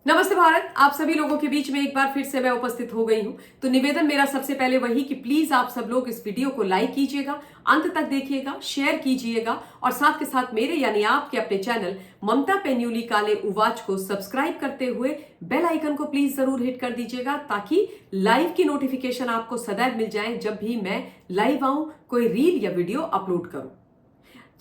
नमस्ते भारत। आप सभी लोगों के बीच में एक बार फिर से मैं उपस्थित हो गई हूं। तो निवेदन मेरा सबसे पहले वही कि प्लीज आप सब लोग इस वीडियो को लाइक कीजिएगा, अंत तक देखिएगा, शेयर कीजिएगा और साथ के साथ मेरे यानी आपके अपने चैनल ममता पेन्यूली काले उवाच को सब्सक्राइब करते हुए बेल आइकन को प्लीज जरूर हिट कर दीजिएगा ताकि लाइव की नोटिफिकेशन आपको सदैव मिल जाए जब भी मैं लाइव आऊं, कोई रील या वीडियो अपलोड करूं।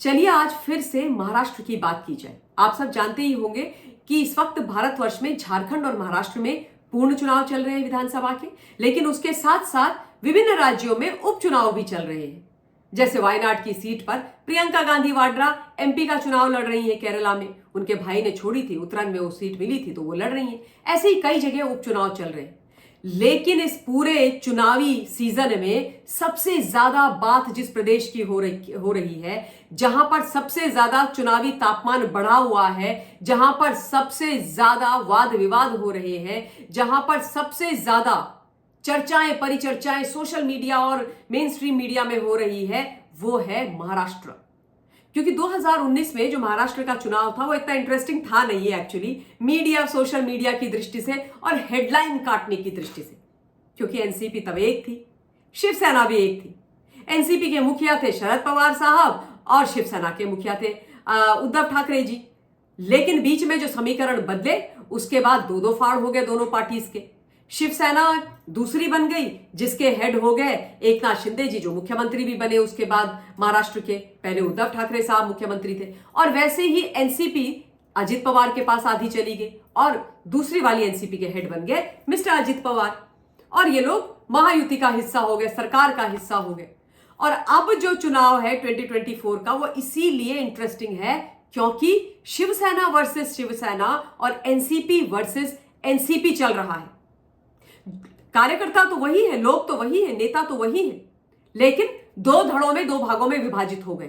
चलिए आज फिर से महाराष्ट्र की बात की जाए। आप सब जानते ही होंगे कि इस वक्त भारतवर्ष में झारखंड और महाराष्ट्र में पूर्ण चुनाव चल रहे हैं विधानसभा के, लेकिन उसके साथ साथ विभिन्न राज्यों में उपचुनाव भी चल रहे हैं। जैसे वायनाड की सीट पर प्रियंका गांधी वाड्रा एमपी का चुनाव लड़ रही है केरला में, उनके भाई ने छोड़ी थी, उत्तराखंड में वो सीट मिली थी तो वो लड़ रही है। ऐसे ही कई जगह उपचुनाव चल रहे हैं। लेकिन इस पूरे चुनावी सीजन में सबसे ज्यादा बात जिस प्रदेश की हो रही है, जहां पर सबसे ज्यादा चुनावी तापमान बढ़ा हुआ है, जहां पर सबसे ज्यादा वाद विवाद हो रहे हैं, जहां पर सबसे ज्यादा चर्चाएं परिचर्चाएं सोशल मीडिया और मेन स्ट्रीम मीडिया में हो रही है, वो है महाराष्ट्र। क्योंकि 2019 में जो महाराष्ट्र का चुनाव था वो इतना इंटरेस्टिंग था नहीं है एक्चुअली, मीडिया सोशल मीडिया की दृष्टि से और हेडलाइन काटने की दृष्टि से। क्योंकि एनसीपी तब एक थी, शिवसेना भी एक थी। एनसीपी के मुखिया थे शरद पवार साहब और शिवसेना के मुखिया थे उद्धव ठाकरे जी। लेकिन बीच में जो समीकरण बदले उसके बाद दो दो फाड़ हो गए दोनों पार्टीज के। शिवसेना दूसरी बन गई जिसके हेड हो गए एकनाथ शिंदे जी, जो मुख्यमंत्री भी बने उसके बाद महाराष्ट्र के। पहले उद्धव ठाकरे साहब मुख्यमंत्री थे और वैसे ही एनसीपी अजित पवार के पास आधी चली गई और दूसरी वाली एनसीपी के हेड बन गए मिस्टर अजित पवार। और ये लोग महायुति का हिस्सा हो गए, सरकार का हिस्सा हो गए। और अब जो चुनाव है 2024 का वो इसीलिए इंटरेस्टिंग है क्योंकि शिवसेना वर्सेस शिवसेना और एनसीपी वर्सेस एनसीपी चल रहा है। कार्यकर्ता तो वही है, लोग तो वही है, नेता तो वही है, लेकिन दो धड़ों में दो भागों में विभाजित हो गए।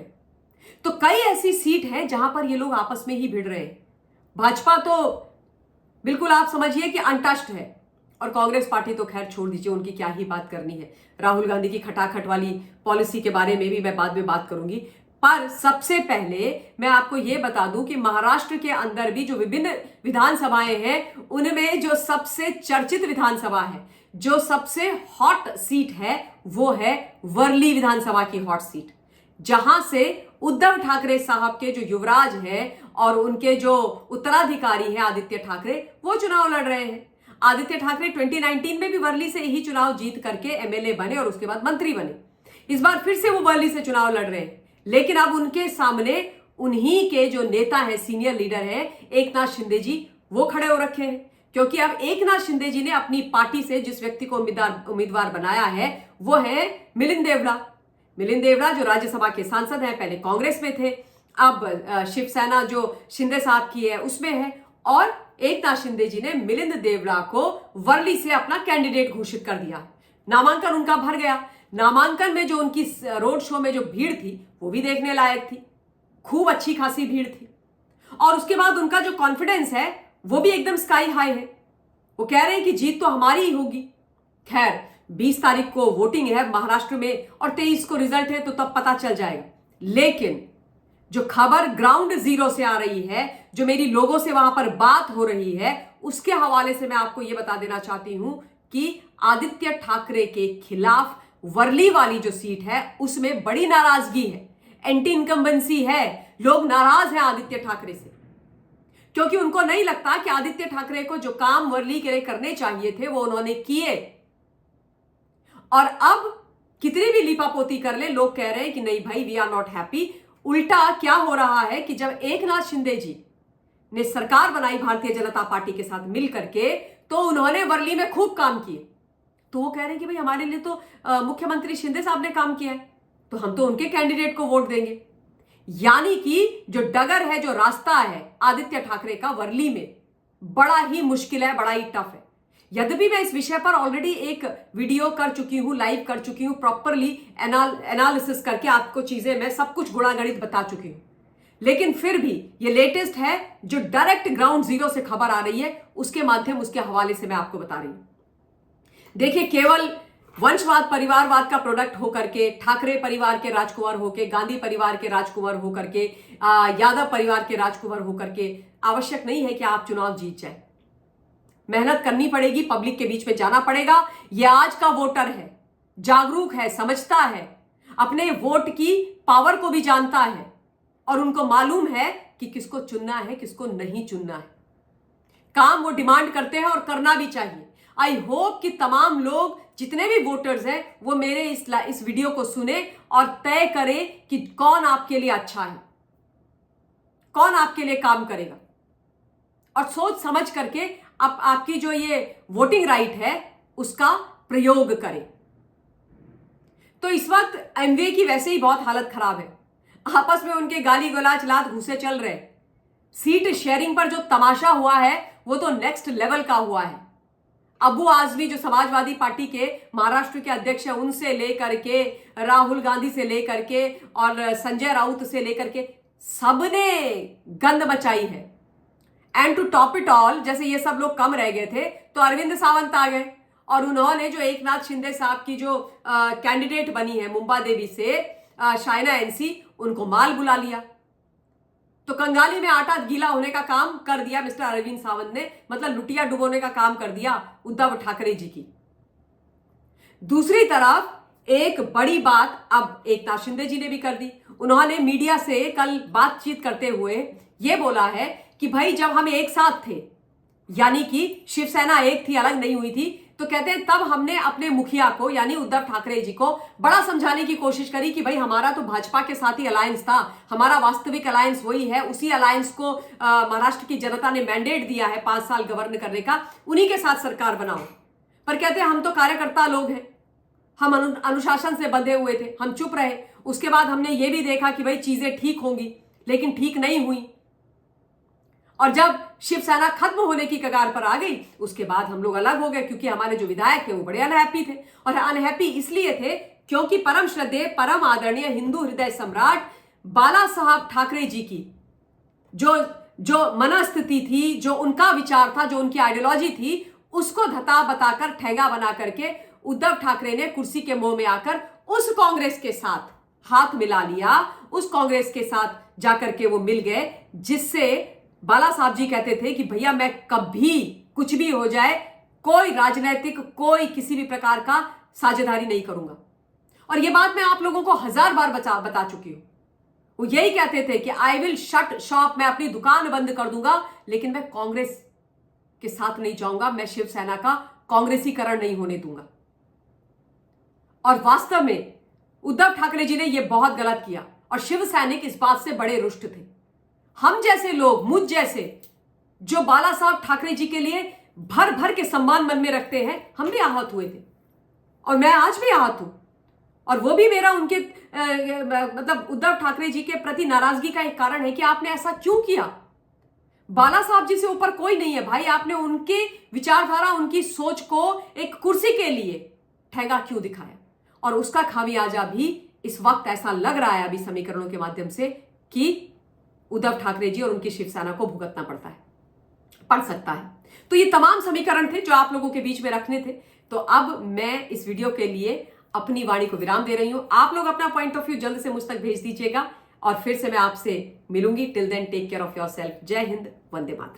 तो कई ऐसी सीट है जहां पर ये लोग आपस में ही भिड़ रहे हैं। भाजपा तो बिल्कुल आप समझिए कि अनटच्ड है और कांग्रेस पार्टी तो खैर छोड़ दीजिए, उनकी क्या ही बात करनी है। राहुल गांधी की खटाखट वाली पॉलिसी के बारे में भी मैं बाद में बात करूंगी। पर सबसे पहले मैं आपको यह बता दूं कि महाराष्ट्र के अंदर भी जो विभिन्न विधानसभाएं हैं उनमें जो सबसे चर्चित विधानसभा है, जो सबसे हॉट सीट है, वो है वर्ली विधानसभा की हॉट सीट, जहां से उद्धव ठाकरे साहब के जो युवराज हैं और उनके जो उत्तराधिकारी हैं आदित्य ठाकरे, वो चुनाव लड़ रहे हैं। आदित्य ठाकरे 2019 में भी वर्ली से यही चुनाव जीत करके एमएलए बने और उसके बाद मंत्री बने। इस बार फिर से वो वर्ली से चुनाव लड़ रहे हैं, लेकिन अब उनके सामने उन्हीं के जो नेता हैं, सीनियर लीडर हैं एकनाथ शिंदे जी, वो खड़े हो रखे हैं। क्योंकि अब एकनाथ शिंदे जी ने अपनी पार्टी से जिस व्यक्ति को उम्मीदवार बनाया है वो है मिलिंद देवड़ा। मिलिंद देवड़ा जो राज्यसभा के सांसद हैं, पहले कांग्रेस में थे, अब शिवसेना जो शिंदे साहब की है उसमें है। और एकनाथ शिंदे जी ने मिलिंद देवड़ा को वर्ली से अपना कैंडिडेट घोषित कर दिया। नामांकन उनका भर गया। नामांकन में जो उनकी रोड शो में जो भीड़ थी वो भी देखने लायक थी, खूब अच्छी खासी भीड़ थी। और उसके बाद उनका जो कॉन्फिडेंस है वो भी एकदम स्काई हाई है। वो कह रहे हैं कि जीत तो हमारी ही होगी। खैर 20 तारीख को वोटिंग है महाराष्ट्र में और 23 को रिजल्ट है, तो तब पता चल जाएगा। लेकिन जो खबर ग्राउंड जीरो से आ रही है, जो मेरी लोगों से वहां पर बात हो रही है, उसके हवाले से मैं आपको यह बता देना चाहती हूं कि आदित्य ठाकरे के खिलाफ वर्ली वाली जो सीट है उसमें बड़ी नाराजगी है, एंटी इनकम्बेंसी है। लोग नाराज हैं आदित्य ठाकरे से क्योंकि उनको नहीं लगता कि आदित्य ठाकरे को जो काम वर्ली के लिए करने चाहिए थे वो उन्होंने किए। और अब कितनी भी लीपापोती कर ले, लोग कह रहे हैं कि नहीं भाई, वी आर नॉट हैप्पी। उल्टा क्या हो रहा है कि जब एकनाथ शिंदे जी ने सरकार बनाई भारतीय जनता पार्टी के साथ मिल करके, तो उन्होंने वर्ली में खूब काम किए। तो वो कह रहे हैं कि भाई हमारे लिए तो मुख्यमंत्री शिंदे साहब ने काम किया है, तो हम तो उनके कैंडिडेट को वोट देंगे। यानी कि जो डगर है, जो रास्ता है आदित्य ठाकरे का वर्ली में, बड़ा ही मुश्किल है, बड़ा ही टफ है। यद्यपि मैं इस विषय पर ऑलरेडी एक वीडियो कर चुकी हूं, लाइव कर चुकी हूं, प्रॉपरली एनालिसिस करके आपको चीजें मैं सब कुछ गुणागणित बता चुकी हूं, लेकिन फिर भी ये लेटेस्ट है जो डायरेक्ट ग्राउंड जीरो से खबर आ रही है, उसके माध्यम उसके हवाले से मैं आपको बता रही हूं। देखिए, केवल वंशवाद परिवारवाद का प्रोडक्ट होकर के, ठाकरे परिवार के राजकुमार होकर, गांधी परिवार के राजकुमार होकर के, यादव परिवार के राजकुमार होकर के आवश्यक नहीं है कि आप चुनाव जीत जाए। मेहनत करनी पड़ेगी, पब्लिक के बीच में जाना पड़ेगा। यह आज का वोटर है, जागरूक है, समझता है, अपने वोट की पावर को भी जानता है और उनको मालूम है कि किसको चुनना है, किसको नहीं चुनना है। काम वो डिमांड करते हैं और करना भी चाहिए। आई होप कि तमाम लोग, जितने भी वोटर्स हैं, वो मेरे इस वीडियो को सुने और तय करें कि कौन आपके लिए अच्छा है, कौन आपके लिए काम करेगा, और सोच समझ करके आपकी जो ये वोटिंग राइट है उसका प्रयोग करें। तो इस वक्त एमवे की वैसे ही बहुत हालत खराब है, आपस में उनके गाली गलौज लात घूसे चल रहे। सीट शेयरिंग पर जो तमाशा हुआ है वो तो नेक्स्ट लेवल का हुआ है। अबू आजमी जो समाजवादी पार्टी के महाराष्ट्र के अध्यक्ष हैं, उनसे लेकर के राहुल गांधी से लेकर के और संजय राउत से लेकर के सबने गंद मचाई है। And to top it all, जैसे ये सब लोग कम रह गए थे तो अरविंद सावंत आ गए और उन्होंने जो एकनाथ शिंदे साहब की जो कैंडिडेट बनी है मुंबा देवी से, शाइना एनसी, उनको माल बुला लिया। तो कंगाली में आटा गीला होने का काम कर दिया मिस्टर अरविंद सावंत ने, मतलब लुटिया डुबोने का काम कर दिया उद्धव ठाकरे जी की। दूसरी तरफ एक बड़ी बात अब एकनाथ शिंदे जी ने भी कर दी। उन्होंने मीडिया से कल बातचीत करते हुए यह बोला है कि भाई जब हम एक साथ थे, यानी कि शिवसेना एक थी, अलग नहीं हुई थी, तो कहते हैं तब हमने अपने मुखिया को यानी उद्धव ठाकरे जी को बड़ा समझाने की कोशिश करी कि भाई हमारा तो भाजपा के साथ ही अलायंस था, हमारा वास्तविक अलायंस वही है, उसी अलायंस को महाराष्ट्र की जनता ने मैंडेट दिया है 5 साल गवर्न करने का, उन्हीं के साथ सरकार बनाओ। पर कहते हैं हम तो कार्यकर्ता लोग हैं, हम अनुशासन से बंधे हुए थे, हम चुप रहे। उसके बाद हमने ये भी देखा कि भाई चीजें ठीक होंगी, लेकिन ठीक नहीं हुई। और जब शिवसेना खत्म होने की कगार पर आ गई, उसके बाद हम लोग अलग हो गए, क्योंकि हमारे जो विधायक थे वो बड़े अनहैप्पी थे। और अनहैप्पी इसलिए थे क्योंकि परम श्रद्धेय, परम आदरणीय हिंदू हृदय सम्राट बाला साहब ठाकरे जी की जो मनस्थिति थी, जो उनका विचार था, जो उनकी आइडियोलॉजी थी, उसको धता बताकर, ठेंगा बना करके उद्धव ठाकरे ने कुर्सी के मोह में आकर उस कांग्रेस के साथ हाथ मिला लिया, उस कांग्रेस के साथ जाकर के वो मिल गए, जिससे बाला साहब जी कहते थे कि भैया मैं कभी कुछ भी हो जाए, कोई राजनीतिक, कोई किसी भी प्रकार का साझेदारी नहीं करूंगा। और ये बात मैं आप लोगों को 1000 बार बता चुकी हूं। वो यही कहते थे कि आई विल शट शॉप, मैं अपनी दुकान बंद कर दूंगा, लेकिन मैं कांग्रेस के साथ नहीं जाऊंगा, मैं शिवसेना का कांग्रेसीकरण नहीं होने दूंगा। और वास्तव में उद्धव ठाकरे जी ने यह बहुत गलत किया और शिव सैनिक इस बात से बड़े रुष्ट थे। हम जैसे लोग, मुझ जैसे, जो बाला साहब ठाकरे जी के लिए भर भर के सम्मान मन में रखते हैं, हम भी आहत हुए थे और मैं आज भी आहत हूं। और वो भी मेरा उनके मतलब उद्धव ठाकरे जी के प्रति नाराजगी का एक कारण है कि आपने ऐसा क्यों किया। बाला साहब जी से ऊपर कोई नहीं है भाई, आपने उनकी विचारधारा, उनकी सोच को एक कुर्सी के लिए ठेंगा क्यों दिखाया। और उसका खामियाजा भी इस वक्त ऐसा लग रहा है अभी समीकरणों के माध्यम से कि उद्धव ठाकरे जी और उनकी शिवसेना को भुगतना पड़ सकता है। तो ये तमाम समीकरण थे जो आप लोगों के बीच में रखने थे। तो अब मैं इस वीडियो के लिए अपनी वाणी को विराम दे रही हूं। आप लोग अपना पॉइंट ऑफ व्यू जल्द से मुझ तक भेज दीजिएगा और फिर से मैं आपसे मिलूंगी। Till then take care of yourself. जय हिंद, वंदे मातरम।